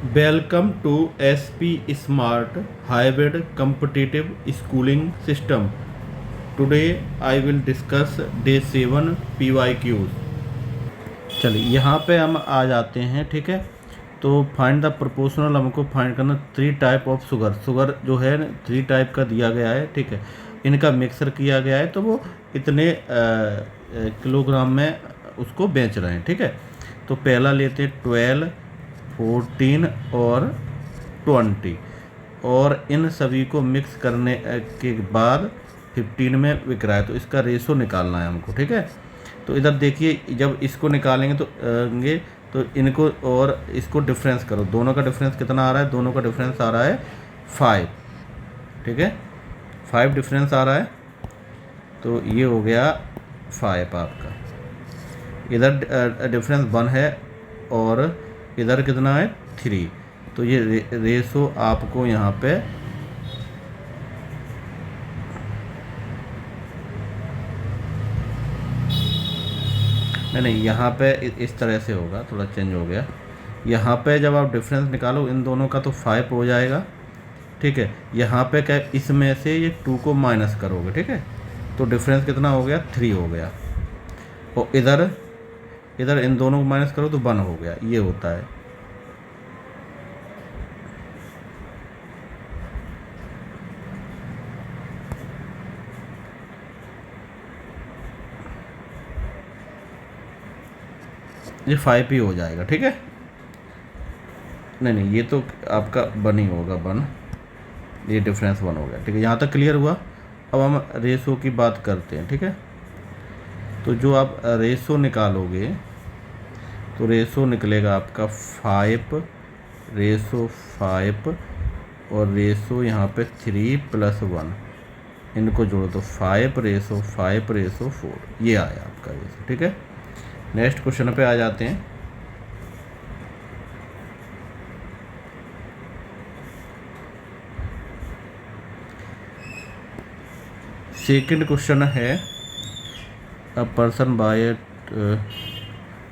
Welcome to SP Smart Hybrid Competitive Schooling System. Today I will discuss Day 7 PYQs. चलिए यहाँ पे हम आ जाते हैं, ठीक है। तो फाइंड द प्रोपोर्शनल हमको फाइंड करना 3 टाइप ऑफ शुगर जो है 3 टाइप का दिया गया है, ठीक है। इनका मिक्सर किया गया है तो वो इतने किलोग्राम में उसको बेच रहे हैं, ठीक है। तो पहला लेते हैं 12, 14 और 20 और इन सभी को मिक्स करने के बाद 15 में बिक रहा है। तो इसका रेशो निकालना है हमको, ठीक है। तो इधर देखिए, जब इसको निकालेंगे तो इनको और इसको डिफरेंस करो। दोनों का डिफरेंस कितना आ रहा है? दोनों का डिफरेंस आ रहा है 5, ठीक है। 5 डिफरेंस आ रहा है, तो ये हो गया 5 आपका। इधर डिफरेंस 1 है और इधर कितना है 3। तो ये रेशो आपको यहाँ पे नहीं यहाँ पे इस तरह से होगा, थोड़ा चेंज हो गया। यहाँ पे जब आप डिफरेंस निकालो इन दोनों का तो 5 हो जाएगा, ठीक है। यहाँ पे क्या, इसमें से ये 2 को माइनस करोगे, ठीक है। तो डिफरेंस कितना हो गया? 3 हो गया। और इधर इन दोनों को माइनस करो तो 1 हो गया। ये होता है। ये 5 ही हो जाएगा, ठीक है। नहीं ये तो आपका 1 ही होगा, 1। ये डिफरेंस 1 हो गया, ठीक है। यहाँ तक क्लियर हुआ। अब हम रेशो की बात करते हैं, ठीक है। तो जो आप रेशो निकालोगे तो रेशो निकलेगा आपका 5 और रेशो यहाँ पे 3 + 1, इनको जोड़ो तो 5:4 ये आया आपका रेशो, ठीक है। नेक्स्ट क्वेश्चन पे आ जाते हैं। सेकंड क्वेश्चन है, a person buy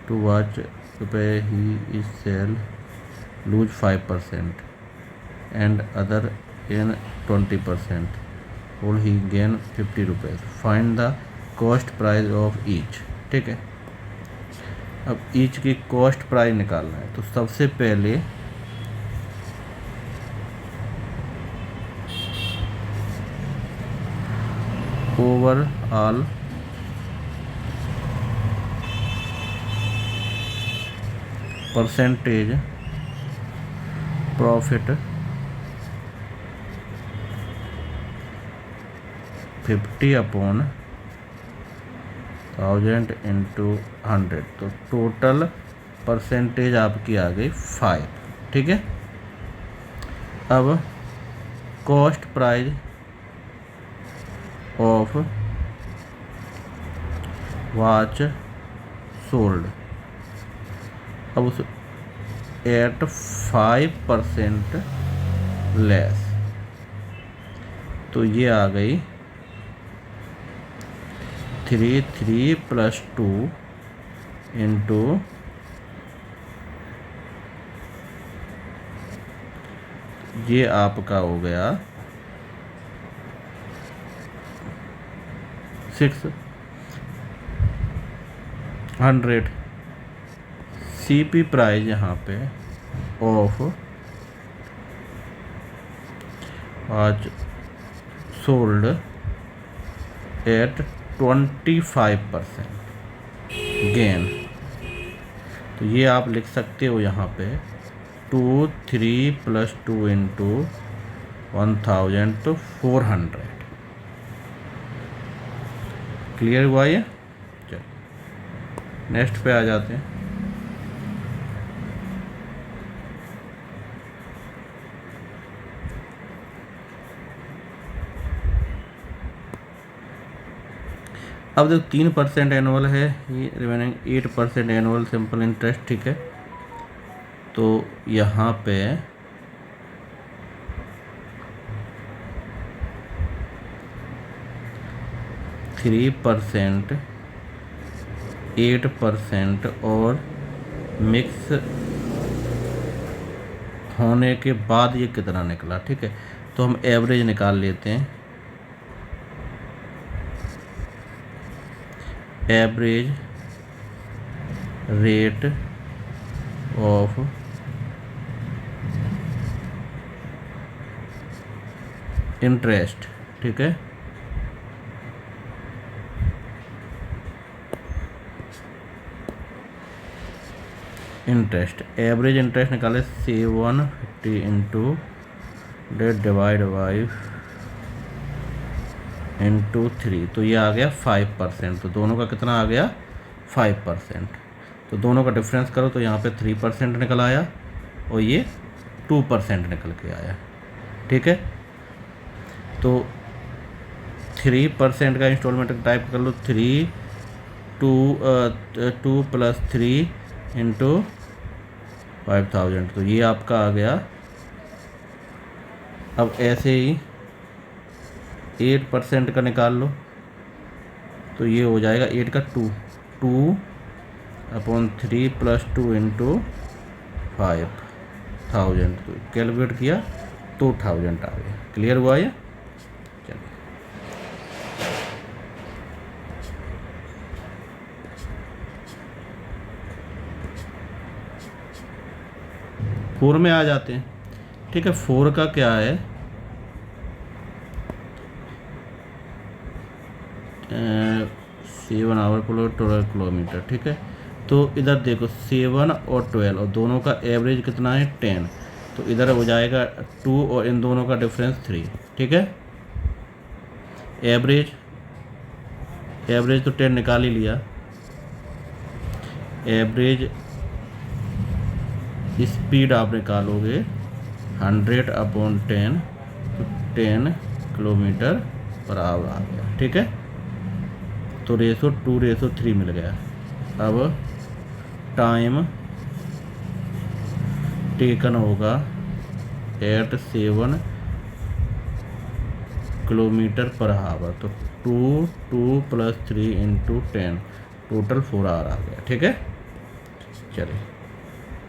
two watch पे he is sell lose 5% and other in 20%, और he gain 50 rupees. Find the cost price of each, ठीक है। अब ईच की कॉस्ट प्राइस निकालना है। तो सबसे पहले ओवरऑल परसेंटेज प्रॉफिट 50/1000 × 100, तो टोटल परसेंटेज आपकी आ गई 5, ठीक है। अब cost price of watch sold, अब उस एट 5% लेस, तो ये आ गई 3 + 2 × ये आपका हो गया 600। सीपी प्राइस यहाँ पे ऑफ आज सोल्ड एट 25% गेन, तो ये आप लिख सकते हो यहाँ पे 2 3 + 2 × 1000 तो 400। क्लियर हुआ ये? चलिए नेक्स्ट पे आ जाते हैं। अब जो 3% एनुअल है, ये रिमेनिंग 8% एनुअल सिंपल इंटरेस्ट, ठीक है। तो यहाँ पे 3%, 8% और मिक्स होने के बाद ये कितना निकला, ठीक है। तो हम एवरेज निकाल लेते हैं। एवरेज रेट ऑफ इंटरेस्ट, ठीक है। इंटरेस्ट, एवरेज इंटरेस्ट निकाले 750 into date divide by into 3, तो ये आ गया 5%। तो दोनों का कितना आ गया 5%। तो दोनों का डिफरेंस करो तो यहाँ पे 3% निकल आया और ये 2% निकल के आया, ठीक है। तो 3% का इंस्टॉलमेंट टाइप कर लो, 2 + 3 इंटू 5000, तो ये आपका आ गया। अब ऐसे ही 8% का निकाल लो, तो ये हो जाएगा 8 का 2/3 + 2 इंटू 5000, तो कैलकुलेट किया तो 1000 आ गया। क्लियर हुआ ये? चलिए फोर में आ जाते हैं, ठीक है। 4 का क्या है, 7 आवर पर 12 किलोमीटर, ठीक है। तो इधर देखो 7 और 12 और दोनों का एवरेज कितना है 10, तो इधर हो जाएगा 2 और इन दोनों का डिफरेंस 3, ठीक है। एवरेज तो 10 निकाल ही लिया। एवरेज स्पीड आप निकालोगे 100/10, तो 10 किलोमीटर पर आवर आ गया, ठीक है। तो रेशो 2:3 मिल गया। अब टाइम टेकन होगा एट 7 किलोमीटर पर आवर, तो 2 + 3 इंटू 10, टोटल 4 आवर आ गया, ठीक है। चलिए